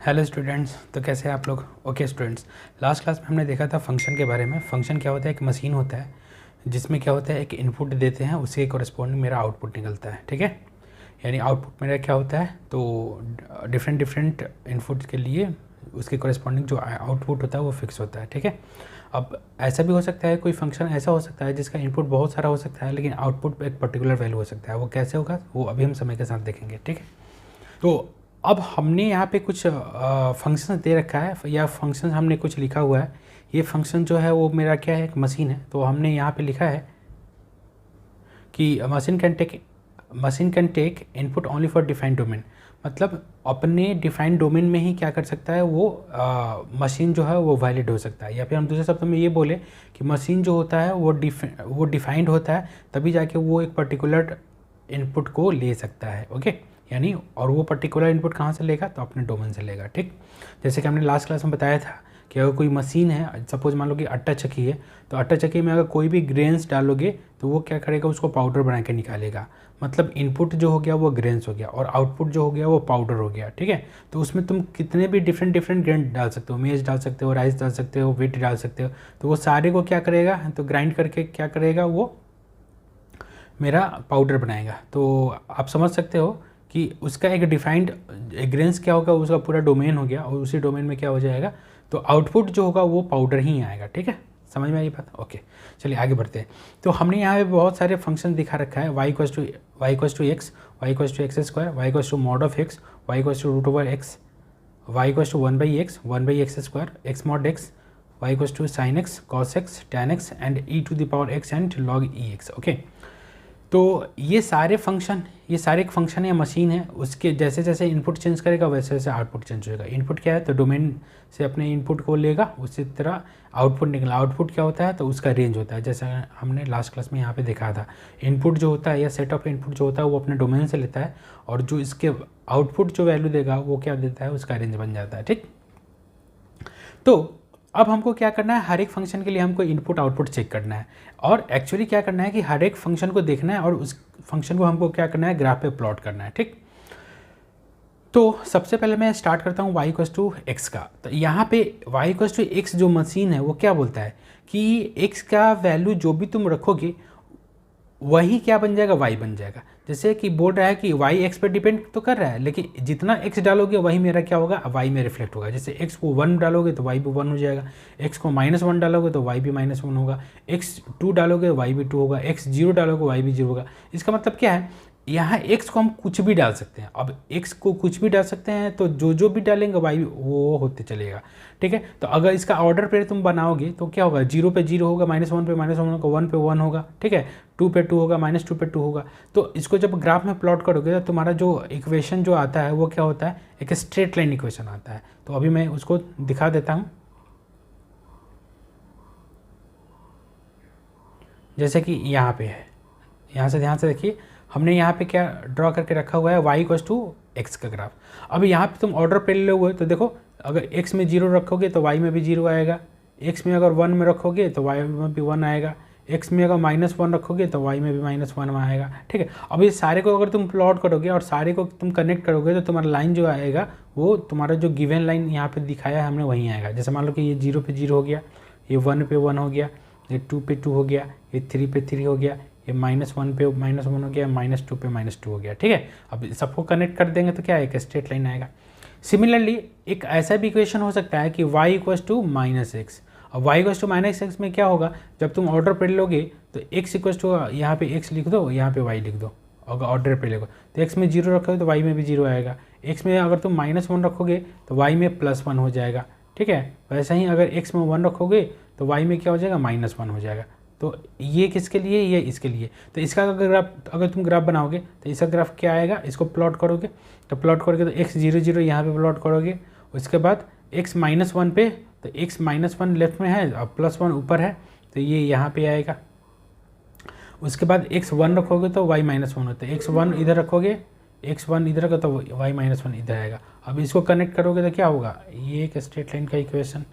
Hello students, तो कैसे हैं आप लोग। ओके स्टूडेंट्स, लास्ट क्लास में हमने देखा था फंक्शन के बारे में। फंक्शन क्या होता है, एक मशीन होता है जिसमें क्या होता है, एक इनपुट देते हैं, उसके कॉरस्पॉन्डिंग मेरा आउटपुट निकलता है। ठीक है, यानी आउटपुट मेरा क्या होता है, तो डिफरेंट डिफरेंट इनपुट के लिए उसके कॉरस्पॉन्डिंग जो आउटपुट होता है वो फिक्स होता है। ठीक है, अब ऐसा भी हो सकता है, कोई फंक्शन ऐसा हो सकता है जिसका इनपुट बहुत सारा हो सकता है लेकिन आउटपुट एक पर्टिकुलर वैल्यू हो सकता है। वो कैसे होगा वो अभी हम समय के साथ देखेंगे। ठीक है, तो अब हमने यहाँ पे कुछ फंक्शन दे रखा है या फंक्शन हमने कुछ लिखा हुआ है। ये फंक्शन जो है वो मेरा क्या है, एक मशीन है। तो हमने यहाँ पे लिखा है कि machine can take input only for defined domain. मतलब अपने डिफाइंड डोमेन में ही क्या कर सकता है वो मशीन जो है वो वैलिड हो सकता है। या फिर हम दूसरे शब्दों में ये बोले कि मशीन जो होता है वो डिफाइंड होता है, तभी जाके वो एक पर्टिकुलर इनपुट को ले सकता है। ओके, यानी और वो पर्टिकुलर इनपुट कहाँ से लेगा, तो अपने डोमेन से लेगा। ठीक, जैसे कि हमने लास्ट क्लास में बताया था कि अगर कोई मशीन है, सपोज मान लो कि आटा चक्की है, तो आटा चक्की में अगर कोई भी ग्रेन्स डालोगे तो वो क्या करेगा, उसको पाउडर बना के निकालेगा। मतलब इनपुट जो हो गया वो ग्रेन्स हो गया और आउटपुट जो हो गया वो पाउडर हो गया। ठीक है, तो उसमें तुम कितने भी डिफरेंट डिफरेंट ग्रेन डाल सकते हो, मेज डाल सकते हो, राइस डाल सकते हो, व्हीट डाल सकते हो, तो वो सारे को क्या करेगा, तो ग्राइंड करके क्या करेगा, वो मेरा पाउडर बनाएगा। तो आप समझ सकते हो कि उसका एक डिफाइंड ग्रेन्स क्या होगा, उसका पूरा डोमेन हो गया और उसी डोमेन में क्या हो जाएगा, तो आउटपुट जो होगा वो पाउडर ही आएगा। ठीक है, समझ में आई बात। ओके, चलिए आगे बढ़ते हैं। तो हमने यहाँ पे बहुत सारे फंक्शन दिखा रखा है, y equals to x, y equals to x square, y equals to mod of x, y equals to root over x, y equals to one by x square, x mod x, y equals to sine x, cos x, tan x and e to the power x and log e x. Okay, तो ये सारे एक function है, machine है, उसके जैसे जैसे input change करेगा वैसे वैसे आउटपुट चेंज होगा। इनपुट क्या है, तो डोमेन से अपने इनपुट को लेगा, उसी तरह आउटपुट निकला। आउटपुट क्या होता है, तो उसका रेंज होता है, जैसे हमने लास्ट क्लास में यहाँ पे देखा था। इनपुट जो होता है या सेट ऑफ इनपुट जो होता है वो अपने डोमेन से लेता है और जो इसके आउटपुट जो वैल्यू देगा वो क्या देता है, उसका रेंज बन जाता है। ठीक, तो अब हमको क्या करना है, हर एक फंक्शन के लिए हमको इनपुट आउटपुट चेक करना है और एक्चुअली क्या करना है कि हर एक फंक्शन को देखना है और उस फंक्शन को हमको क्या करना है, ग्राफ पे प्लॉट करना है। ठीक, तो सबसे पहले मैं स्टार्ट करता हूँ y इक्वल्स टू एक्स का। तो यहाँ पे y इक्वल्स टू एक्स जो मशीन है वो क्या बोलता है कि x का वैल्यू जो भी तुम रखोगे वही क्या बन जाएगा, y बन जाएगा। जैसे कि बोल रहा है कि y x पे डिपेंड तो कर रहा है, लेकिन जितना x डालोगे वही मेरा क्या होगा, y में रिफ्लेक्ट होगा। जैसे x को 1 डालोगे तो y भी 1 हो जाएगा, x को -1 डालोगे तो y भी -1 होगा, x 2 डालोगे y भी 2 होगा, x 0 डालोगे y भी 0 होगा। इसका मतलब क्या है, यहाँ x को हम कुछ भी डाल सकते हैं। अब x को कुछ भी डाल सकते हैं तो जो जो भी डालेंगे y वो होते चलेगा। ठीक है, तो अगर इसका ऑर्डर पे तुम बनाओगे तो क्या होगा, 0 पे 0 होगा, -1 पे -1 होगा, 1 पे 1 होगा। ठीक है, 2 पे 2 होगा, -2 पे 2 होगा। तो इसको जब ग्राफ में प्लॉट करोगे तो तुम्हारा जो इक्वेशन जो आता है वो क्या होता है, एक स्ट्रेट लाइन इक्वेशन आता है। तो अभी मैं उसको दिखा देता हूँ। जैसे कि यहाँ पे है, यहाँ से ध्यान से देखिए, हमने यहाँ पे क्या ड्रॉ करके रखा हुआ है, y इक्वल्स टू एक्स का ग्राफ। अब यहाँ पे तुम ऑर्डर पे ले हुए तो देखो, अगर x में 0 रखोगे तो y में भी 0 आएगा, x में अगर 1 में रखोगे तो y में भी 1 आएगा, x में अगर -1 रखोगे तो y में भी -1 आएगा। ठीक है, अब ये सारे को अगर तुम प्लॉट करोगे और सारे को तुम कनेक्ट करोगे तो तुम्हारा लाइन जो आएगा वो तुम्हारा जो गिवन लाइन यहाँ पे दिखाया है हमने वहीं आएगा। जैसे मान लो कि ये 0 पे 0 हो गया, ये 1 पे 1 हो गया, ये 2 पे 2 हो गया, ये 3 पे 3 हो गया, ये -1 पे -1 हो गया, -2 पे -2 हो गया। ठीक है, अब सबको कनेक्ट कर देंगे तो क्या है, एक स्ट्रेट लाइन आएगा। सिमिलरली एक ऐसा भी इक्वेशन हो सकता है कि y इक्वल्स टू -x। अब y इक्वल्स टू -x में क्या होगा, जब तुम ऑर्डर पे लोगे तो x इक्वल्स टू यहाँ पे x लिख दो, यहाँ पे y लिख दो। अगर ऑर्डर पे लोगे तो x में 0 रखोगे तो y में भी 0 आएगा, x में अगर तुम -1 रखोगे तो y में +1 हो जाएगा। ठीक है, वैसे ही अगर x में 1 रखोगे तो y में क्या हो जाएगा, -1 हो जाएगा। तो ये किसके लिए, ये इसके लिए। तो इसका अगर तुम ग्राफ बनाओगे तो इसका ग्राफ क्या आएगा, इसको प्लॉट करोगे तो प्लॉट करोगे तो x 0 0 यहाँ पे प्लॉट करोगे, उसके बाद x -1 पे तो x -1 लेफ्ट में है और +1 ऊपर है तो ये यहाँ पे आएगा। उसके बाद x 1 रखोगे तो y -1 होता है, x 1 इधर रखोगे, x 1 इधर का तो y -1 इधर आएगा। अब इसको कनेक्ट करोगे तो क्या होगा, ये एक स्ट्रेट लाइन का इक्वेशन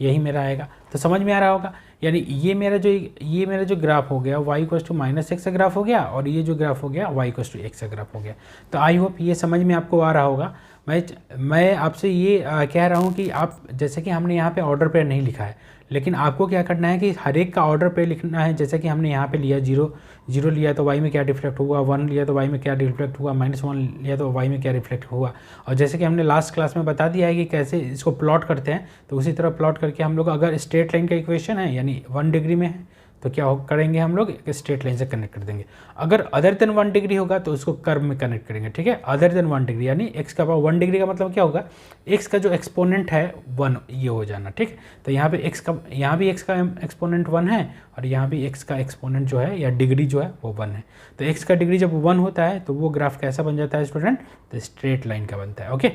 यही मेरा आएगा। तो समझ में आ रहा होगा, यानी ये मेरा जो ग्राफ हो गया y इक्वल्स टू -x का ग्राफ हो गया और ये जो ग्राफ हो गया y इक्वल्स टू x का ग्राफ हो गया। तो आई होप ये समझ में आपको आ रहा होगा। मैं आपसे ये कह रहा हूँ कि आप, जैसे कि हमने यहाँ पे ऑर्डर पेयर नहीं लिखा है, लेकिन आपको क्या करना है कि हर एक का ऑर्डर पेयर लिखना है। जैसे कि हमने यहाँ पे लिया 0 लिया तो वाई में क्या रिफ्लेक्ट हुआ, 1 लिया तो वाई में क्या रिफ्लेक्ट हुआ, -1 लिया तो वाई में क्या रिफ्लेक्ट हुआ। और जैसे कि हमने लास्ट क्लास में बता दिया है कि कैसे इसको प्लॉट करते हैं, तो उसी तरह प्लॉट करके हम लोग, अगर स्ट्रेट लाइन का इक्वेशन है यानी 1 डिग्री में है तो क्या करेंगे हम लोग, एक स्ट्रेट लाइन से कनेक्ट कर देंगे। अगर अदर देन 1 डिग्री होगा तो उसको कर्व में कनेक्ट करेंगे, ठीक है। अदर देन 1 डिग्री यानी एक्स का 1 डिग्री का मतलब क्या होगा, एक्स का जो एक्सपोनेंट है 1 ये हो जाना, ठीक। तो यहाँ पे एक्स का, यहाँ भी एक्स का एक्सपोनेंट 1 है और यहाँ भी एक्स का एक्सपोनेंट जो है या डिग्री जो है वो 1 है। तो एक्स का डिग्री जब 1 होता है तो वो ग्राफ कैसा बन जाता है स्टूडेंट, तो स्ट्रेट लाइन का बनता है। ओके,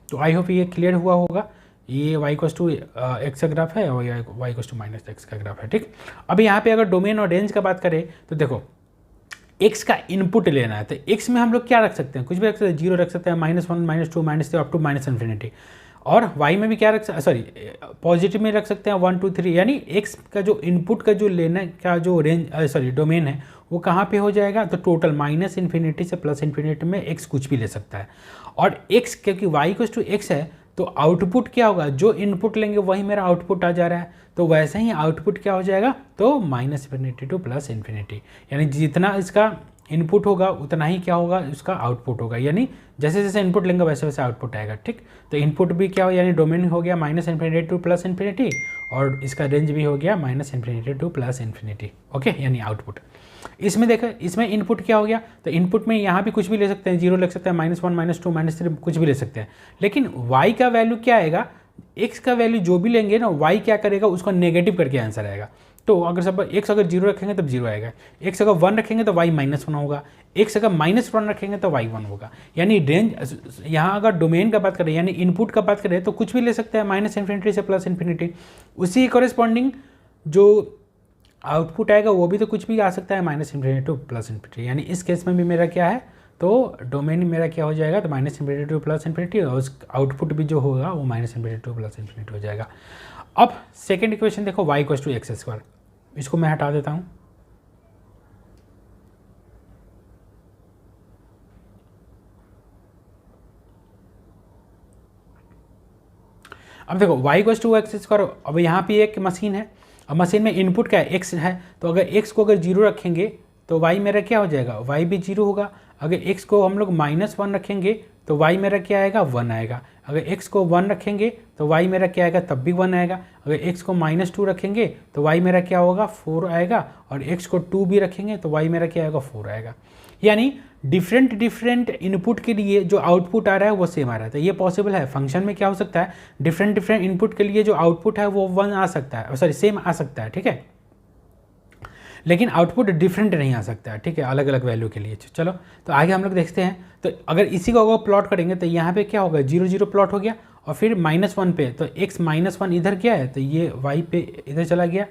तो आई होप ये क्लियर हुआ होगा। ये y इक्वल्स टू एक्स का ग्राफ है और y इक्वल्स टू -x का ग्राफ है, ठीक। अब यहाँ पे अगर डोमेन और रेंज का बात करें तो देखो x का इनपुट लेना है, तो x में हम लोग क्या रख सकते हैं, कुछ भी रख सकते हैं, 0 रख सकते हैं, -1 -2 -3 अप टू -∞। और y में भी क्या रख सकते, सॉरी पॉजिटिव में रख सकते हैं 1 2 3, यानी x का जो इनपुट का जो लेने का जो रेंज सॉरी डोमेन है वो कहाँ पे हो जाएगा, तो टोटल -∞ से +∞ में x कुछ भी ले सकता है। और x क्योंकि y इक्वल्स टू x है तो आउटपुट क्या होगा, जो इनपुट लेंगे वही मेरा आउटपुट आ जा रहा है, तो वैसे ही आउटपुट क्या हो जाएगा, तो -∞ टू +∞, यानी जितना इसका इनपुट होगा उतना ही क्या होगा, उसका आउटपुट होगा। यानी जैसे जैसे इनपुट लेंगे वैसे वैसे आउटपुट आएगा, ठीक। तो इनपुट भी क्या हो, यानी डोमेन हो गया -∞ टू +∞, और इसका रेंज भी हो गया -∞ टू +∞। ओके, यानी आउटपुट। इसमें देखो, इसमें इनपुट क्या हो गया, तो इनपुट में यहाँ भी कुछ भी ले सकते हैं, 0 ले सकते हैं, -1 -2 -3 कुछ भी ले सकते हैं। लेकिन y का वैल्यू क्या आएगा, x का वैल्यू जो भी लेंगे ना, y क्या करेगा, उसको नेगेटिव करके आंसर आएगा। तो अगर सब x अगर 0 रखेंगे तब 0 आएगा, x अगर 1 रखेंगे तो y -1 होगा, x अगर -1 रखेंगे तो y 1 होगा। यानी रेंज, यहाँ अगर डोमेन का बात करें यानी इनपुट का बात करें तो कुछ भी ले सकते हैं -∞ से +∞। उसी कॉरेस्पॉन्डिंग जो आउटपुट आएगा वो भी तो कुछ भी आ सकता है -∞ टू +∞। यानी इस केस में भी मेरा क्या है, तो डोमेन मेरा क्या हो जाएगा, तो -∞ टू +∞, और उस आउटपुट भी जो होगा वो -∞ टू +∞ हो जाएगा। अब सेकेंड इक्वेशन देखो, y इक्वल्स टू x², इसको मैं हटा देता हूँ। अब देखो y इक्वल्स टू x², अब यहाँ पे एक मशीन है, अब मशीन में इनपुट क्या है, x है, तो अगर x को अगर 0 रखेंगे तो y मेरा क्या हो जाएगा, y भी 0 होगा। अगर x को हम लोग -1 रखेंगे तो y मेरा क्या आएगा, 1 आएगा। अगर x को 1 रखेंगे तो y मेरा क्या आएगा, तब भी 1 आएगा। अगर x को -2 रखेंगे तो y मेरा क्या होगा, 4 आएगा। और x को 2 भी रखेंगे तो y मेरा क्या आएगा, 4 आएगा। यानी डिफरेंट इनपुट के लिए जो आउटपुट आ रहा है वो सेम आ रहा है। तो ये पॉसिबल है, फंक्शन में क्या हो सकता है, डिफरेंट इनपुट के लिए जो आउटपुट है वो 1 आ सकता है, सॉरी सेम आ सकता है, ठीक है, लेकिन आउटपुट डिफरेंट नहीं आ सकता है, ठीक है, अलग अलग वैल्यू के लिए। चलो तो आगे हम लोग देखते हैं। तो अगर इसी को अगर प्लॉट करेंगे तो यहाँ पे क्या होगा, 0 0 प्लॉट हो गया, और फिर -1 पे, तो x -1 इधर क्या है, तो ये y पे इधर चला गया,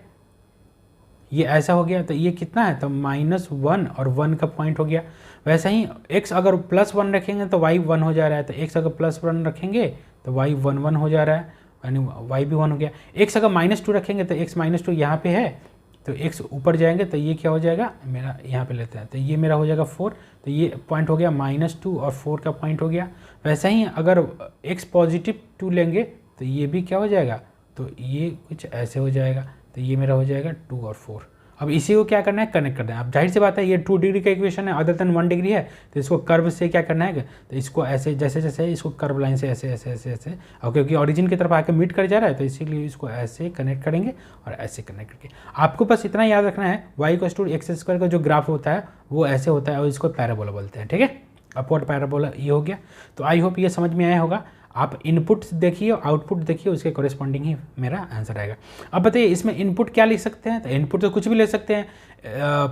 ये ऐसा हो गया। तो ये कितना है, तो -1 और 1 का पॉइंट हो गया। वैसे ही x अगर +1 रखेंगे तो y 1 हो जा रहा है, तो x अगर +1 रखेंगे तो y 1 1 हो जा रहा है, यानी y भी 1 हो गया। x अगर -2 रखेंगे तो x -2 यहाँ पे है, तो x ऊपर जाएंगे तो ये क्या हो जाएगा, मेरा यहाँ पे लेते हैं, तो ये मेरा हो जाएगा 4, तो ये पॉइंट हो गया -2 और 4 का पॉइंट हो गया। वैसे ही अगर x +2 लेंगे तो ये भी क्या हो जाएगा, तो ये कुछ ऐसे हो जाएगा, तो ये मेरा हो जाएगा 2 और 4। अब इसी को क्या करना है, कनेक्ट करना है। अब जाहिर सी बात है ये 2 डिग्री का इक्वेशन है, अदर देन 1 डिग्री है, तो इसको कर्व से क्या करना है, तो इसको ऐसे जैसे जैसे इसको कर्व लाइन से ऐसे ऐसे ऐसे ऐसे, और क्योंकि ओरिजिन की तरफ आके मीट कर जा रहा है तो इसीलिए इसको ऐसे कनेक्ट करेंगे और ऐसे कनेक्ट करके। आपको बस इतना याद रखना है, y इक्वल्स टू x² का जो ग्राफ होता है वो ऐसे होता है और इसको पैराबोला बोलते हैं, ठीक है, अपवर्ड पैराबोला ये हो गया। तो आई होप ये समझ में आया होगा। आप इनपुट देखिए और आउटपुट देखिए, उसके कॉरेस्पॉन्डिंग ही मेरा आंसर आएगा। अब बताइए इसमें इनपुट क्या लिख सकते हैं, तो इनपुट तो कुछ भी ले सकते हैं,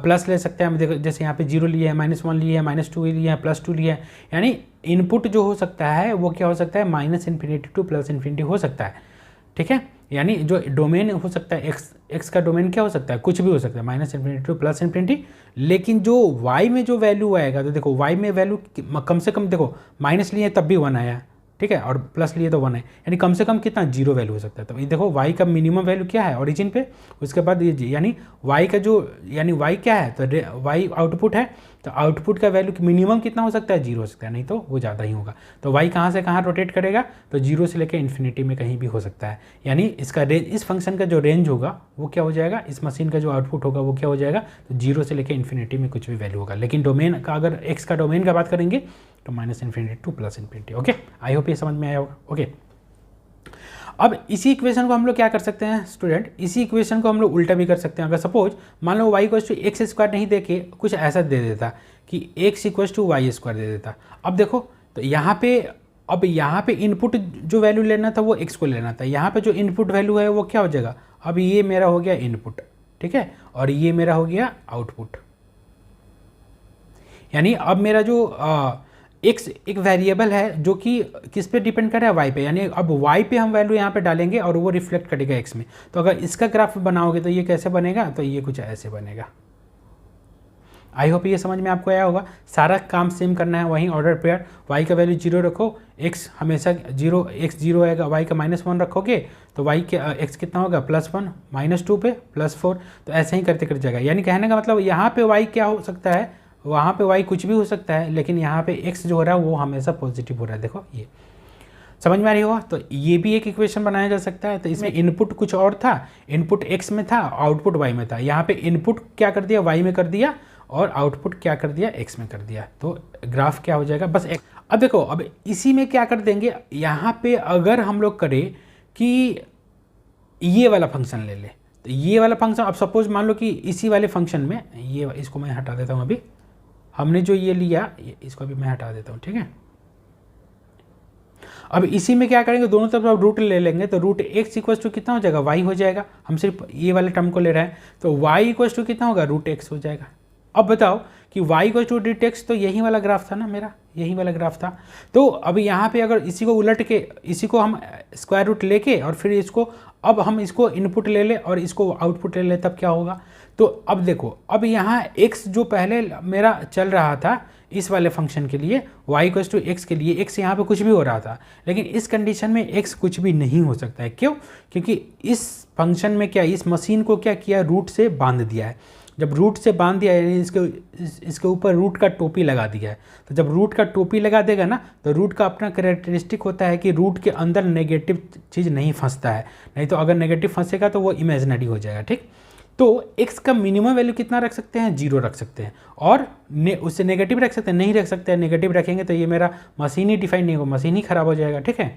प्लस ले सकते हैं, देखो जैसे यहाँ पे 0 लिए है, -1 लिए है, -2 लिए है, +2 लिए है। यानी इनपुट जो हो सकता है वो क्या हो सकता है, -∞ टू +∞ हो सकता है, ठीक है। यानी जो डोमेन हो सकता है एक्स का डोमेन क्या हो सकता है, कुछ भी हो सकता है, -∞ टू +∞। लेकिन जो y में जो वैल्यू आएगा, तो देखो y में वैल्यू कम से कम देखो माइनस लिए तब भी 1 आया, ठीक है, और प्लस लिए तो 1 है, यानी कम से कम कितना 0 वैल्यू हो सकता है। तो ये देखो y का मिनिमम वैल्यू क्या है ओरिजिन पे, उसके बाद ये यानी y का जो यानी y क्या है, तो y आउटपुट है, तो आउटपुट का वैल्यू मिनिमम कितना हो सकता है 0 हो सकता है, नहीं तो वो ज़्यादा ही होगा। तो y कहाँ से कहाँ रोटेट करेगा, तो 0 से लेकर इन्फिनिटी में कहीं भी हो सकता है, यानी इसका रेंज, इस फंक्शन का जो रेंज होगा वो क्या हो जाएगा, इस मशीन का जो आउटपुट होगा वो क्या हो जाएगा, तो 0 से लेकर इन्फिनिटी में कुछ भी वैल्यू होगा। लेकिन डोमेन का अगर x का डोमेन का बात करेंगे तो -∞ टू +∞। ओके, आई होप ये समझ में आया होगा। ओके, अब इसी इक्वेशन को हम लोग क्या कर सकते हैं स्टूडेंट, इसी इक्वेशन को हम लोग उल्टा भी कर सकते हैं। अगर सपोज मान लो y = x² नहीं दे के कुछ ऐसा दे देता कि x = y² दे देता। अब देखो, तो यहाँ पे इनपुट जो वैल्यू लेना था वो x को लेना था, यहाँ पे जो इनपुट वैल्यू है वो क्या हो जाएगा, अब ये मेरा हो गया इनपुट, ठीक है, और ये मेरा हो गया आउटपुट। यानी अब मेरा जो x एक वेरिएबल है जो कि किस पे डिपेंड कर रहा है, y पे, यानी अब y पे हम वैल्यू यहाँ पे डालेंगे और वो रिफ्लेक्ट करेगा x में। तो अगर इसका ग्राफ बनाओगे तो ये कैसे बनेगा, तो ये कुछ ऐसे बनेगा। आई होप ये समझ में आपको आया होगा। सारा काम सेम करना है, वहीं ऑर्डर पेयर, y का वैल्यू 0 रखो, x हमेशा 0, x 0 आएगा, y का -1 रखोगे तो y के x कितना होगा, +1, -2 पे +4, तो ऐसे ही करते करते जाएगा। यानी कहने का मतलब यहाँ पे y क्या हो सकता है, वहाँ पे y कुछ भी हो सकता है, लेकिन यहाँ पे x जो हो रहा है वो हमेशा पॉजिटिव हो रहा है। देखो ये समझ में आ रही होगा। तो ये भी एक इक्वेशन बनाया जा सकता है। तो इसमें इनपुट कुछ और था, इनपुट x में था, आउटपुट y में था। यहाँ पे इनपुट क्या कर दिया, y में कर दिया, और आउटपुट क्या कर दिया, x में कर दिया। तो ग्राफ क्या हो जाएगा, बस x। अब देखो, अब इसी में क्या कर देंगे, यहाँ पे अगर हम लोग करें कि ये वाला फंक्शन ले ले, तो ये वाला फंक्शन, अब सपोज मान लो कि इसी वाले फंक्शन में, ये इसको मैं हटा देता हूँ, अभी हमने जो ये लिया इसको भी मैं हटा देता हूँ, ठीक है। अब इसी में क्या करेंगे, दोनों तरफ अब रूट ले लेंगे, तो रूट x = कितना हो जाएगा, y हो जाएगा। हम सिर्फ ये वाले टर्म को ले रहे हैं, तो y = कितना होगा, √x हो जाएगा। अब बताओ कि y = √x, तो यही वाला ग्राफ था ना मेरा, यही वाला ग्राफ था। तो अब यहाँ पे अगर इसी को उलट के, इसी को हम स्क्वायर रूट लेके और फिर इसको, अब हम इसको इनपुट ले ले और इसको आउटपुट ले ले, तब क्या होगा। तो अब देखो, अब यहाँ x जो पहले मेरा चल रहा था इस वाले फंक्शन के लिए, y = x के लिए, x यहाँ पे कुछ भी हो रहा था, लेकिन इस कंडीशन में x कुछ भी नहीं हो सकता है। क्यों, क्योंकि इस फंक्शन में क्या, इस मशीन को क्या किया, रूट से बांध दिया है। जब रूट से बांध दिया यानी इसके ऊपर रूट का टोपी लगा दिया है। तो जब रूट का टोपी लगा देगा ना, तो रूट का अपना कैरेक्टरिस्टिक होता है कि रूट के अंदर नेगेटिव चीज़ नहीं फंसता है, नहीं तो अगर नेगेटिव फंसेगा तो वो इमेजिनरी हो जाएगा, ठीक। तो x का मिनिमम वैल्यू कितना रख सकते हैं, 0 रख सकते हैं, और उससे नेगेटिव रख सकते हैं, नहीं रख सकते हैं। नेगेटिव रखेंगे तो ये मेरा मशीन ही डिफाइन नहीं होगा, मशीन ही खराब हो जाएगा, ठीक है।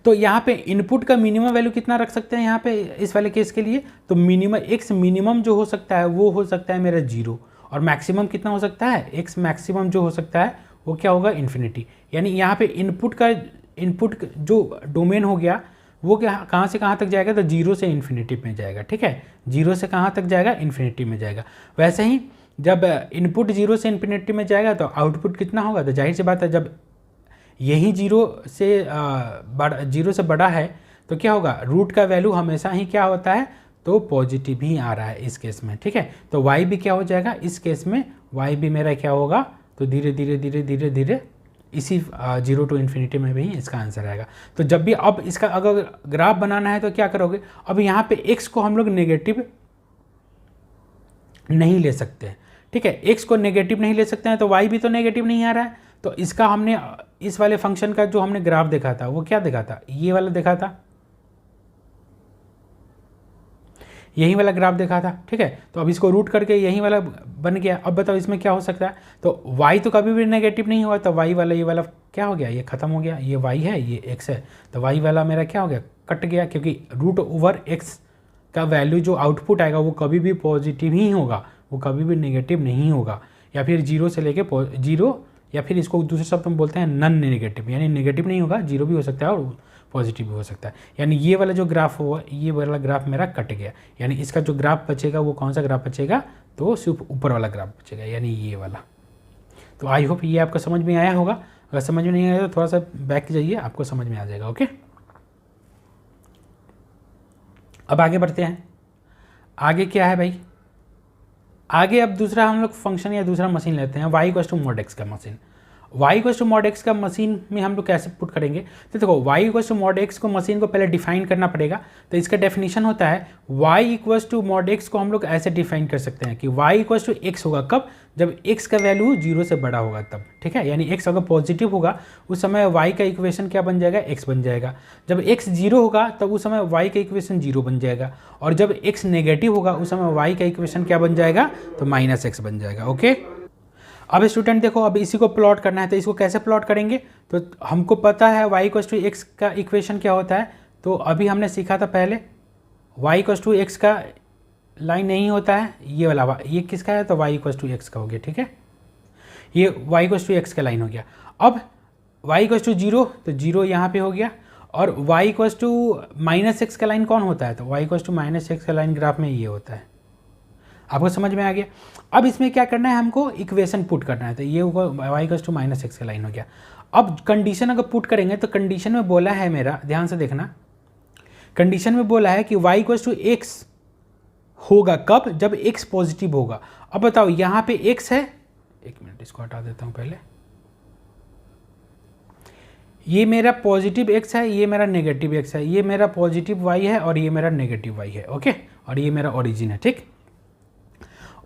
तो यहाँ पे इनपुट का मिनिमम वैल्यू कितना रख सकते हैं यहाँ पे इस वाले केस के लिए, तो मिनिमम x मिनिमम जो हो सकता है वो हो सकता है मेरा 0, और मैक्सिमम कितना हो सकता है, x मैक्सिमम जो हो सकता है वो क्या होगा, इन्फिनिटी। यानी यहाँ पे इनपुट जो डोमेन हो गया वो क्या, कहाँ से कहाँ तक जाएगा, तो 0 से इन्फिनिटी में जाएगा, ठीक है। 0 से कहाँ तक जाएगा, इन्फिनिटी में जाएगा। वैसे ही जब इनपुट 0 से इन्फिनिटी में जाएगा तो आउटपुट कितना होगा, तो जाहिर सी बात है जब यही 0 से बड़ा है तो क्या होगा, रूट का वैल्यू हमेशा ही क्या होता है, तो पॉजिटिव ही आ रहा है इस केस में, ठीक है। तो y भी क्या हो जाएगा, इस केस में y भी मेरा क्या होगा, तो धीरे धीरे धीरे धीरे धीरे इसी 0 to इन्फिनिटी में भी इसका आंसर आएगा। तो जब भी अब इसका अगर ग्राफ बनाना है तो क्या करोगे, अब यहाँ पे x को हम लोग नेगेटिव नहीं ले सकते, ठीक है। x को नेगेटिव नहीं ले सकते हैं तो y भी तो नेगेटिव नहीं आ रहा है। तो इसका हमने इस वाले फंक्शन का जो हमने ग्राफ देखा था वो क्या देखा था, ये वाला देखा था, यही वाला ग्राफ देखा था, ठीक है। तो अब इसको रूट करके यही वाला बन गया। अब बताओ इसमें क्या हो सकता है, तो y तो कभी भी नेगेटिव नहीं हुआ, तो y वाला ये वाला क्या हो गया, ये खत्म हो गया, ये y है ये x है, तो y वाला मेरा क्या हो गया, कट गया, क्योंकि √x का वैल्यू जो आउटपुट आएगा वो कभी भी पॉजिटिव ही होगा, वो कभी भी नेगेटिव नहीं होगा, या फिर 0 से लेके 0, या फिर इसको दूसरे शब्द में बोलते हैं नॉन नेगेटिव, यानी नेगेटिव नहीं होगा, 0 भी हो सकता है और पॉजिटिव भी हो सकता है। यानी ये वाला जो ग्राफ हुआ, ये वाला ग्राफ मेरा कट गया, यानी इसका जो ग्राफ बचेगा वो कौन सा ग्राफ बचेगा, तो सिर्फ ऊपर वाला ग्राफ बचेगा, यानी ये वाला। तो आई होप ये आपको समझ में आया होगा। अगर समझ में नहीं आया तो थोड़ा सा बैक जाइए, आपको समझ में आ जाएगा। ओके, अब आगे बढ़ते हैं। आगे क्या है भाई, आगे अब दूसरा हम लोग फंक्शन या दूसरा मशीन लेते हैं, y = mod x का machine. y equal to mod x का मशीन में हम लोग कैसे पुट करेंगे, तो देखो y equal to mod x को मशीन को पहले डिफाइन करना पड़ेगा। तो इसका डेफिनेशन होता है y equal to mod x को हम लोग ऐसे डिफाइन कर सकते हैं कि y इक्वल टू एक्स होगा कब, जब x का वैल्यू 0 से बड़ा होगा तब, ठीक है। यानी x अगर पॉजिटिव होगा उस समय y का इक्वेशन क्या बन जाएगा, x बन जाएगा। जब x 0 होगा तब उस समय y का इक्वेशन 0 बन जाएगा, और जब x नेगेटिव होगा उस समय y का इक्वेशन क्या बन जाएगा, तो माइनस x बन जाएगा। ओके, अब स्टूडेंट देखो, अब इसी को प्लॉट करना है, तो इसको कैसे प्लॉट करेंगे, तो हमको पता है y इक्वल टू एक्स का इक्वेशन क्या होता है। तो अभी हमने सीखा था पहले y इक्वल टू एक्स का लाइन नहीं होता है, ये वाला ये किसका है, तो y इक्वल टू एक्स का हो गया, ठीक है। ये y इक्वल टू एक्स का लाइन हो गया। अब y इक्वल टू 0, तो 0 यहाँ पे हो गया, और y equal to minus x का लाइन कौन होता है, तो y equal to minus x का लाइन ग्राफ में ये होता है। आपको समझ में आ गया। अब इसमें क्या करना है, हमको इक्वेशन पुट करना है, तो ये होगा y equal to minus x का लाइन हो गया। अब कंडीशन अगर पुट करेंगे तो कंडीशन में बोला है, मेरा ध्यान से देखना, कंडीशन में बोला है कि y इक्वल टू एक्स होगा कब, जब x पॉजिटिव होगा। अब बताओ यहाँ पे x है, एक मिनट इसको हटा देता हूँ पहले, ये मेरा पॉजिटिव x है, ये मेरा नेगेटिव x है, ये मेरा पॉजिटिव y है और ये मेरा नेगेटिव y है। ओके, और ये मेरा ओरिजिन है, ठीक।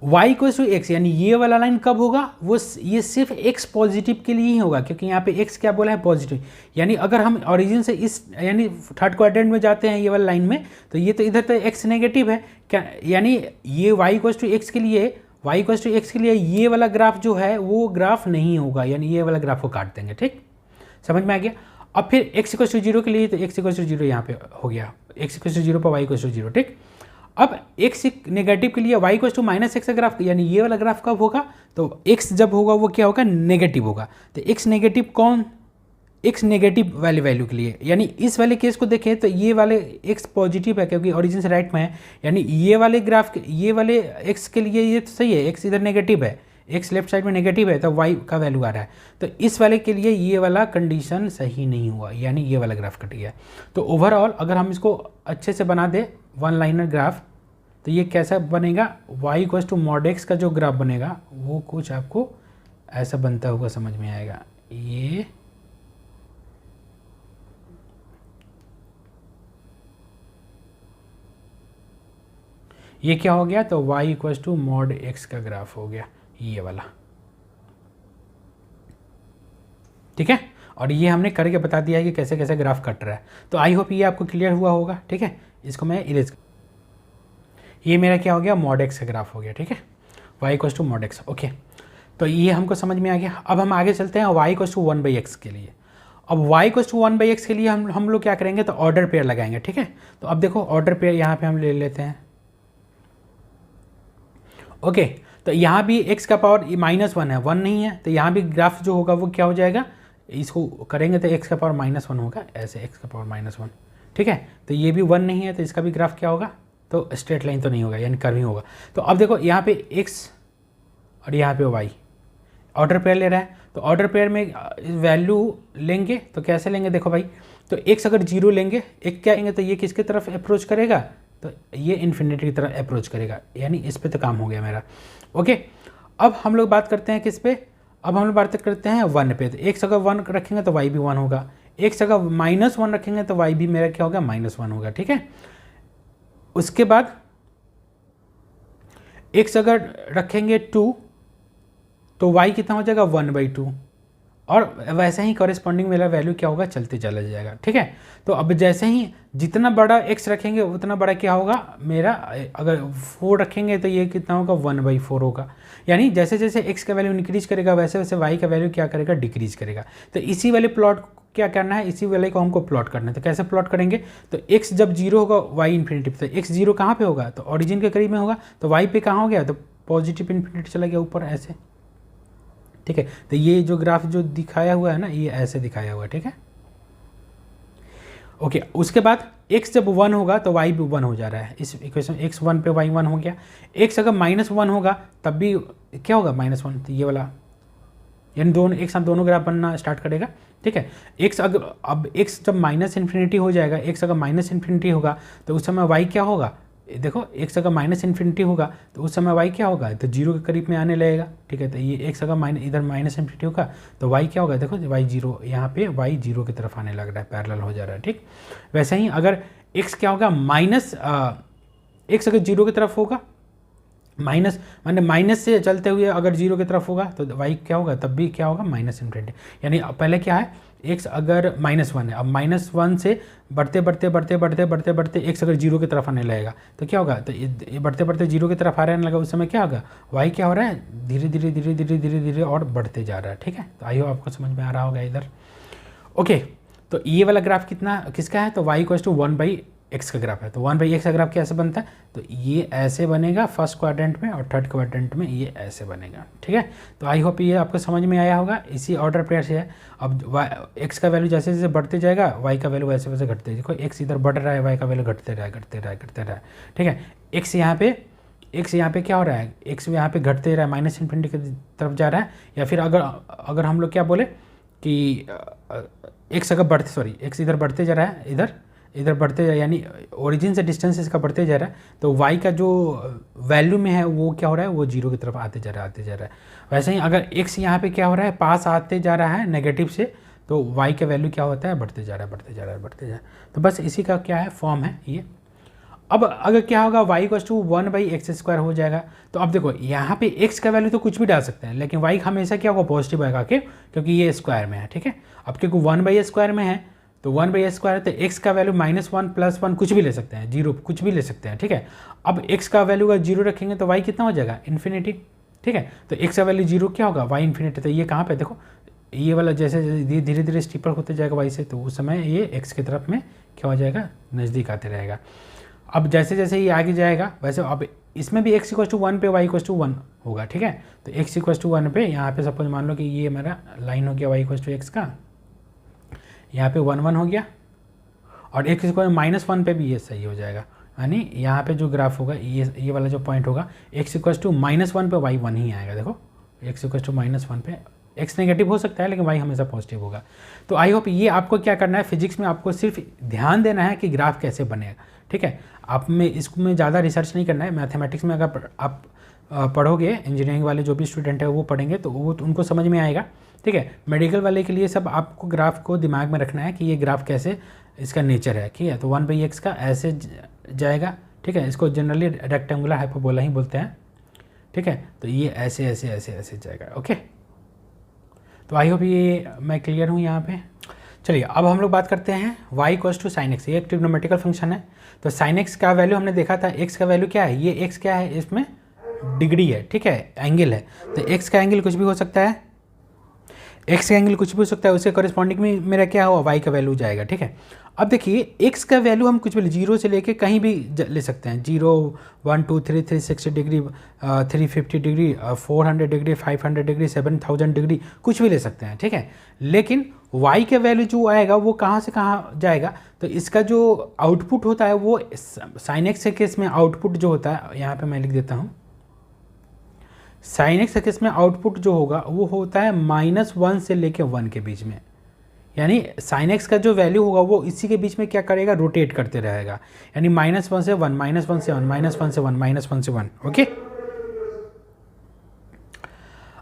y इक्वल टू एक्स, यानी ये वाला लाइन कब होगा, वो ये सिर्फ x पॉजिटिव के लिए ही होगा, क्योंकि यहाँ पे x क्या बोला है, पॉजिटिव। यानी अगर हम ओरिजिन से इस यानी थर्ड क्वाड्रेंट में जाते हैं ये वाला लाइन में, तो ये तो इधर तो x नेगेटिव है क्या, यानी ये y इक्वल टू एक्स के लिए, y इक्वल टू एक्स के लिए ये वाला ग्राफ जो है वो ग्राफ नहीं होगा, यानी ये वाला ग्राफ को काट देंगे, ठीक, समझ में आ गया। अब फिर x इक्वल टू 0 के लिए, तो x इक्वल टू 0 यहाँ पे हो गया, x इक्वल टू 0 पर y इक्वल टू 0, ठीक। अब x नेगेटिव के लिए y equal to minus x का ग्राफ, यानी ये वाला ग्राफ कब होगा, तो x जब होगा वो क्या होगा, नेगेटिव होगा। तो x नेगेटिव कौन, x नेगेटिव वाले वैल्यू के लिए, यानी इस वाले केस को देखें तो ये वाले x पॉजिटिव है क्योंकि ओरिजिन से राइट में है, यानी ये वाले ग्राफ, ये वाले x के लिए ये तो सही है, x इधर नेगेटिव है, x लेफ्ट साइड में नेगेटिव है, तो y का वैल्यू आ रहा है। तो इस वाले के लिए ये वाला कंडीशन सही नहीं हुआ, यानी ये वाला ग्राफ कट गया। तो ओवरऑल अगर हम इसको अच्छे से बना दे वन लाइनर ग्राफ, तो ये कैसा बनेगा, y equal to mod x का जो ग्राफ बनेगा वो कुछ आपको ऐसा बनता होगा, समझ में आएगा। ये क्या हो गया, तो y equal to mod x का ग्राफ हो गया ये वाला, ठीक है। और ये हमने करके बता दिया है कि कैसे कैसे ग्राफ कट रहा है। तो आई होप ये आपको क्लियर हुआ होगा, ठीक है। इसको मैं इरेज, ये मेरा क्या हो गया, मॉड एक्स का ग्राफ हो गया, ठीक है, y equal to mod x. Okay, तो ये हमको समझ में आ गया। अब हम आगे चलते हैं y इक्वल टू 1/x के लिए। अब y इक्वल टू 1/x के लिए हम लोग क्या करेंगे, तो ऑर्डर पेयर लगाएंगे, ठीक है। तो अब देखो ऑर्डर पेयर यहाँ पे हम ले लेते हैं। ओके, तो यहाँ भी x का पावर -1 है, 1 नहीं है, तो यहाँ भी ग्राफ जो होगा वो क्या हो जाएगा, इसको करेंगे तो x का पावर -1 होगा, ऐसे x का पावर -1, ठीक है। तो ये भी 1 नहीं है, तो इसका भी ग्राफ क्या होगा, तो स्ट्रेट लाइन तो नहीं होगा, यानी कर्व ही होगा। तो अब देखो यहाँ पे x और यहाँ पे y ऑर्डर पेयर ले रहा है, तो ऑर्डर पेयर में वैल्यू लेंगे तो कैसे लेंगे, देखो भाई, तो x अगर 0 लेंगे, एक क्या लेंगे, तो ये किसके तरफ अप्रोच करेगा, तो ये इन्फिनिटी की तरफ अप्रोच करेगा, यानी इस पे तो काम हो गया मेरा। ओके, अब हम लोग बात करते हैं किस पे, अब हम लोग बात करते हैं 1 पे। तो x अगर 1 रखेंगे तो y भी 1 होगा, x अगर -1 रखेंगे तो y भी मेरा क्या होगा, -1 होगा, ठीक है। उसके बाद x अगर रखेंगे 2 तो y कितना हो जाएगा, 1/2, और वैसे ही कॉरेस्पॉन्डिंग मेरा वैल्यू क्या होगा, चलते चला जाएगा, ठीक है। तो अब जैसे ही जितना बड़ा x रखेंगे उतना बड़ा क्या होगा मेरा, अगर 4 रखेंगे तो ये कितना होगा, 1/4 होगा। यानी जैसे जैसे x का वैल्यू इंक्रीज करेगा वैसे वैसे y का वैल्यू क्या करेगा, डिक्रीज करेगा। तो इसी वाले प्लॉट क्या करना है, इसी वाले को हमको प्लॉट करना है। तो कैसे प्लॉट करेंगे, तो x जब 0 होगा y इन्फिनिटी पे, तो x 0 कहाँ पे होगा, तो ऑरिजिन के करीब में होगा, तो y पे कहाँ हो गया, तो पॉजिटिव इन्फिनिटी चला गया ऊपर ऐसे, ठीक है। तो ये जो ग्राफ जो दिखाया हुआ है ना, ये ऐसे दिखाया हुआ है, ठीक है। ओके, उसके बाद x जब 1 होगा तो y भी 1 हो जा रहा है, इस इक्वेशन x 1 पे y 1 हो गया। x अगर -1 होगा तब भी क्या होगा, -1, तो ये वाला, यानी दोनों एक साथ दोनों ग्राफ बनना स्टार्ट करेगा, ठीक है। x अगर अब x जब -∞ हो जाएगा, x अगर -∞ होगा तो उस समय y क्या होगा, देखो x अगर माइनस इन्फिनिटी होगा तो उस समय y क्या होगा, तो जीरो के करीब में आने लगेगा, ठीक है। तो ये x अगर इधर माइनस इन्फिनिटी होगा तो y क्या होगा, देखो y जीरो, यहाँ पे y जीरो की तरफ आने लग रहा है, पैरेलल हो जा रहा है, ठीक। वैसे ही अगर x क्या होगा माइनस x अगर जीरो की तरफ होगा, माइनस माने माइनस से चलते हुए अगर जीरो की तरफ होगा तो y क्या होगा, तब भी क्या होगा माइनस इन्फिनिटी। यानी पहले क्या है, x अगर -1 है, अब -1 से बढ़ते बढ़ते बढ़ते बढ़ते बढ़ते बढ़ते x अगर जीरो की तरफ आने लगेगा तो क्या होगा, तो ये बढ़ते बढ़ते जीरो की तरफ आ रहने लगा, उस समय क्या होगा, y क्या हो रहा है, धीरे धीरे धीरे धीरे धीरे धीरे और बढ़ते जा रहा है, ठीक है। तो आई होप आपको समझ में आ रहा होगा इधर। ओके, तो ये वाला ग्राफ कितना किसका है, तो y = 1/x का ग्राफ है। तो 1/x का ग्राफ कैसे बनता है, तो ये ऐसे बनेगा फर्स्ट क्वाड्रेंट में, और थर्ड क्वाड्रेंट में ये ऐसे बनेगा, ठीक है। तो आई होप ये आपको समझ में आया होगा, इसी ऑर्डर पे से है। अब x का वैल्यू जैसे जैसे बढ़ते जाएगा y का वैल्यू वैसे वैसे घटते, देखो x इधर बढ़ रहा है, y का वैल्यू घटते रहा है, ठीक है। x यहाँ पे क्या हो रहा है, x यहाँ पे घटते रहा है, माइनस इन्फिनिटी की तरफ जा रहा है। या फिर अगर हम लोग क्या बोले कि x अगर x इधर बढ़ते जा रहा है, इधर बढ़ते जा, यानी ओरिजिन से डिस्टेंस इसका बढ़ते जा रहा है, तो y का जो वैल्यू में है वो क्या हो रहा है, वो जीरो की तरफ आते जा रहा है। वैसे ही अगर x यहाँ पे क्या हो रहा है, पास आते जा रहा है नेगेटिव से, तो y का वैल्यू क्या होता है, बढ़ते जा रहा है। तो बस इसी का क्या है, फॉर्म है ये। अब अगर क्या होगा, y = 1/x² हो जाएगा। तो अब देखो यहाँ पे x का वैल्यू तो कुछ भी डाल सकते हैं, लेकिन y हमेशा क्या होगा, पॉजिटिव आएगा, क्योंकि ये स्क्वायर में है, ठीक है। अब क्योंकि 1/² में है तो 1/² है, तो x का वैल्यू -1 + 1 कुछ भी ले सकते हैं, जीरो कुछ भी ले सकते हैं, ठीक है। अब x का वैल्यू अगर जीरो रखेंगे तो y कितना हो जाएगा, इन्फिनिटी, ठीक है। तो x का वैल्यू जीरो क्या होगा, y इन्फिनिटी। तो ये कहाँ पे देखो, ये वाला जैसे धीरे धीरे स्टीपर होते जाएगा y से, तो उस समय ये x की तरफ में क्या हो जाएगा, नज़दीक आते रहेगा। अब जैसे जैसे ये आगे जाएगा वैसे अब इसमें भी x = 1 पे y = 1 होगा, ठीक है। तो x = 1 पे यहाँ पे सपोज मान लो कि ये मेरा लाइन हो गया y = x का, यहाँ पे 1 1 हो गया, और x = -1 पे भी ये सही हो जाएगा। यानी यहाँ पे जो ग्राफ होगा, ये वाला जो पॉइंट होगा, x = -1 पे y 1 ही आएगा। देखो x = -1 पे x नेगेटिव हो सकता है, लेकिन y हमेशा पॉजिटिव होगा। तो आई होप ये आपको क्या करना है, फिजिक्स में आपको सिर्फ ध्यान देना है कि ग्राफ कैसे बनेगा, ठीक है। आप में इसमें ज़्यादा रिसर्च नहीं करना है। मैथमेटिक्स में अगर आप पढ़ोगे, इंजीनियरिंग वाले जो भी स्टूडेंट है वो पढ़ेंगे तो वो उनको समझ में आएगा, ठीक है। मेडिकल वाले के लिए सब आपको ग्राफ को दिमाग में रखना है कि ये ग्राफ कैसे, इसका नेचर है, ठीक है। तो 1/x का ऐसे जाएगा, ठीक है। इसको जनरली रेक्टेंगुलर हाइपरबोला ही बोलते हैं, ठीक है। तो ये ऐसे ऐसे ऐसे ऐसे जाएगा, ओके। तो आई होप ये मैं क्लियर हूँ यहाँ पे। चलिए अब हम लोग बात करते हैं y = sin x। ये एक ट्रिग्नोमेट्रिकल फंक्शन है। तो sin x का वैल्यू हमने देखा था, x का वैल्यू क्या है, ये x क्या है, इसमें डिग्री है, ठीक है, एंगल है। तो x का एंगल कुछ भी हो सकता है, x का एंगल कुछ भी हो सकता है, उसके कॉरेस्पॉन्डिंग में मेरा क्या हुआ, y का वैल्यू जाएगा, ठीक है। अब देखिए x का वैल्यू हम कुछ भी जीरो से लेके कहीं भी ले सकते हैं, 0 1 2 3 360 degree, 350 degree, 400 degree, 500 degree, 7000 degree, कुछ भी ले सकते हैं, ठीक है। लेकिन y का वैल्यू जो आएगा वो कहाँ से कहाँ जाएगा, तो इसका जो आउटपुट होता है वो sin x के केस में आउटपुट जो होता है, यहाँ पे मैं लिख देता हूँ, sin x के केस में आउटपुट जो होगा वो होता है -1 से लेके 1 के बीच में। यानी sin x का जो वैल्यू होगा वो इसी के बीच में क्या करेगा, रोटेट करते रहेगा। यानी -1 से 1, -1 से 1, -1 से 1, -1 से 1, ओके।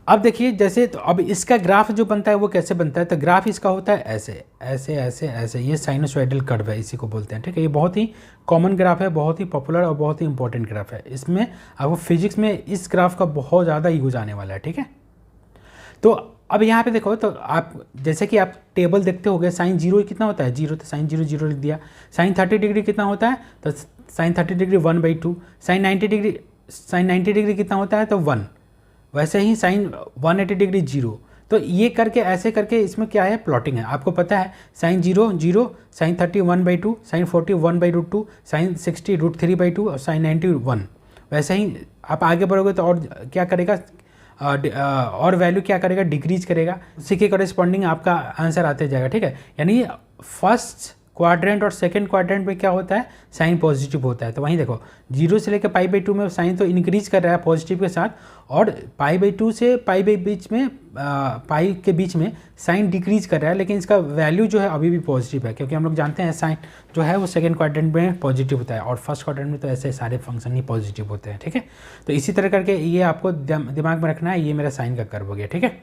अब देखिए जैसे, तो अब इसका ग्राफ जो बनता है वो कैसे बनता है, तो ग्राफ इसका होता है ऐसे ऐसे ऐसे ऐसे, ये साइनोसॉइडल कर्व है, इसी को बोलते हैं, ठीक है। ये बहुत ही कॉमन ग्राफ है, बहुत ही पॉपुलर और बहुत ही इंपॉर्टेंट ग्राफ है। इसमें आपको फिजिक्स में इस ग्राफ का बहुत ज़्यादा यूज आने वाला है, ठीक है। तो अब यहाँ पे देखो, तो आप जैसे कि आप टेबल देखते होगे, sin 0 कितना होता है, 0, तो sin 0 0 लिख दिया। sin 30 डिग्री कितना होता है, तो sin 30 डिग्री 1/2। sin 90 डिग्री कितना होता है, तो 1। वैसे ही sin 180 डिग्री 0। तो ये करके ऐसे करके इसमें क्या है, प्लॉटिंग है। आपको पता है sin 0 0, sin 30 1/2, sin 40 1/2, sin 60 √3/2 और sin 90 1। वैसे ही आप आगे बढ़ोगे तो और क्या करेगा, और वैल्यू क्या करेगा, डिक्रीज करेगा, उसी के कॉरेस्पॉन्डिंग आपका आंसर आते जाएगा, ठीक है। यानी फर्स्ट क्वाड्रेंट और सेकंड क्वाड्रेंट में क्या होता है, साइन पॉजिटिव होता है। तो वहीं देखो 0 से लेकर π/2 में साइन तो इंक्रीज कर रहा है पॉजिटिव के साथ, और π/2 से पाई के बीच में साइन डिक्रीज कर रहा है, लेकिन इसका वैल्यू जो है अभी भी पॉजिटिव है, क्योंकि हम लोग जानते हैं साइन जो है वो सेकंड क्वाड्रेंट में पॉजिटिव होता है और फर्स्ट क्वाड्रेंट में तो ऐसे सारे फंक्शन ही पॉजिटिव होते हैं। ठीक है, तो इसी तरह करके ये आपको दिमाग में रखना है। ये मेरा साइन का कर्व हो गया। ठीक है,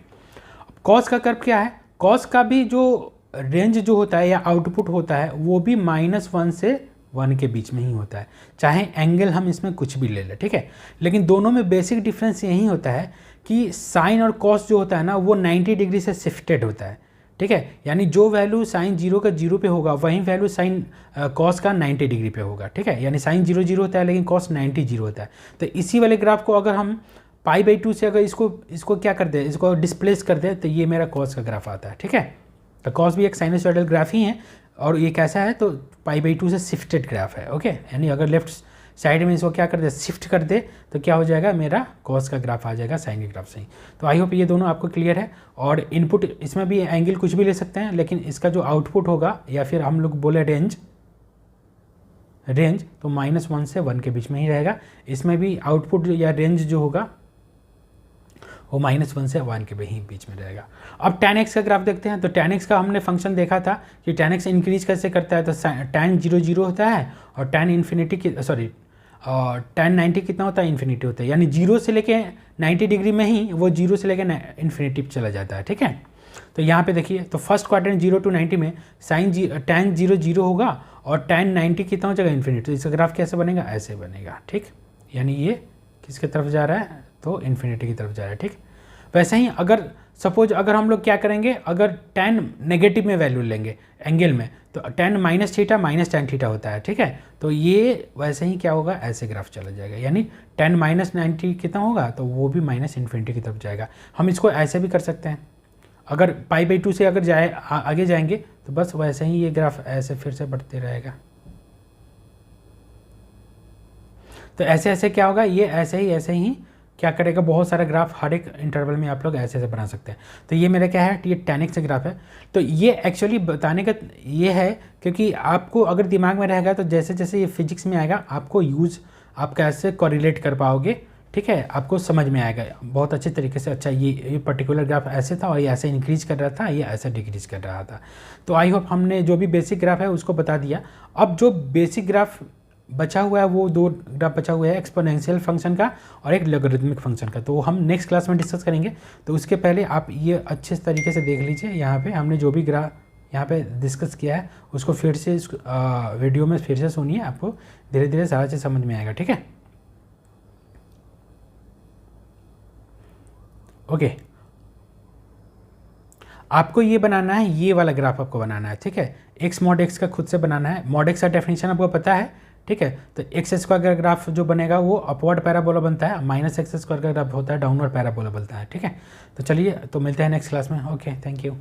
कॉस का कर्व क्या है, कॉस का भी जो रेंज जो होता है या आउटपुट होता है वो भी -1 से 1 के बीच में ही होता है, चाहे एंगल हम इसमें कुछ भी ले लें। ठीक है, लेकिन दोनों में बेसिक डिफरेंस यही होता है कि साइन और कॉस जो होता है ना वो 90 डिग्री से शिफ्टेड होता है। ठीक है, यानी जो वैल्यू साइन 0 का 0 पे होगा वहीं वैल्यू साइन कॉस का 90 डिग्री पे होगा। ठीक है, यानी साइन 0 0 होता है लेकिन कॉस 90 0 होता है। तो इसी वाले ग्राफ को अगर हम π/2 से अगर इसको क्या कर दे, इसको डिस्प्लेस कर दे, तो ये मेरा कॉस का ग्राफ आता है। ठीक है, तो कॉस भी एक साइनसॉइडल ग्राफ ही है, और ये कैसा है तो π/2 से शिफ्टेड ग्राफ है। ओके, यानी अगर लेफ्ट साइड में इसको क्या कर दे, शिफ्ट कर दे, तो क्या हो जाएगा, मेरा कॉस का ग्राफ आ जाएगा साइन के ग्राफ से ही। तो आई होप ये दोनों आपको क्लियर है। और इनपुट इसमें भी एंगल कुछ भी ले सकते हैं, लेकिन इसका जो आउटपुट होगा या फिर हम लोग बोले रेंज तो -1 से 1 के बीच में ही रहेगा। इसमें भी आउटपुट या रेंज जो होगा वो -1 से 1 के बीच में रहेगा। अब tan x का ग्राफ देखते हैं। तो tan x का हमने फंक्शन देखा था कि tan x इंक्रीज कैसे करता है, तो tan 0 0 होता है और tan 90 कितना होता है, इन्फिनिटी होता है, यानी 0 से लेके 90 डिग्री में ही वो 0 से लेके इन्फिनिटी चला जाता है। ठीक है, तो यहाँ पे देखिए, तो फर्स्ट क्वाड्रेंट 0 to 90 में tan 0 0 होगा और tan 90 कितना हो जाएगा, इन्फिनिटी। तो इसका ग्राफ कैसे बनेगा, ऐसे बनेगा। ठीक, यानी ये किसके तरफ जा रहा है, तो इन्फिनिटी की तरफ जा रहा है। ठीक, वैसे ही अगर सपोज अगर हम लोग क्या करेंगे, अगर tan नेगेटिव में वैल्यू लेंगे एंगल में, तो tan -θ tan θ होता है। ठीक है, तो ये वैसे ही क्या होगा, ऐसे ग्राफ चला जाएगा, यानी tan -90 कितना होगा, तो वो भी -इन्फिनिटी की तरफ जाएगा। हम इसको ऐसे भी कर सकते हैं, अगर π/2 से अगर आगे जाएंगे तो बस वैसे ही ये ग्राफ ऐसे फिर से बढ़ते रहेगा। तो ऐसे क्या होगा, ये ऐसे ही क्या करेगा, बहुत सारा ग्राफ हर एक इंटरवल में आप लोग ऐसे बना सकते हैं। तो ये मेरा क्या है, ये tan x ग्राफ है। तो ये एक्चुअली बताने का ये है, क्योंकि आपको अगर दिमाग में रहेगा तो जैसे जैसे ये फिजिक्स में आएगा आपको आप कैसे कोरिलेट कर पाओगे। ठीक है, आपको समझ में आएगा बहुत अच्छे तरीके से। अच्छा, ये पर्टिकुलर ग्राफ ऐसे था और ये ऐसे इंक्रीज कर रहा था, ये ऐसे डिक्रीज कर रहा था। तो आई होप हमने जो भी बेसिक ग्राफ है उसको बता दिया। अब जो बेसिक ग्राफ बचा हुआ है वो 2 ग्राफ बचा हुआ है, एक्सपोनेंशियल फंक्शन का और एक लॉगरिथमिक फंक्शन का। तो हम नेक्स्ट क्लास में डिस्कस करेंगे। तो उसके पहले आप ये अच्छे तरीके से देख लीजिए, यहाँ पे हमने जो भी ग्राफ यहाँ पे डिस्कस किया है उसको फिर से वीडियो में फिर से सुनिए, आपको धीरे धीरे सारा चीज़ समझ में आएगा। ठीक है, ओके, आपको ये बनाना है, ये वाला ग्राफ आपको बनाना है। ठीक है, x mod x का खुद से बनाना है। mod x का डेफिनेशन आपको पता है। ठीक है, तो x² का ग्राफ जो बनेगा वो अपवर्ड पैराबोला बनता है, -x² का ग्राफ होता है डाउनवर्ड पैराबोला बनता है। ठीक है, तो चलिए, तो मिलते हैं नेक्स्ट क्लास में। Okay, thank you.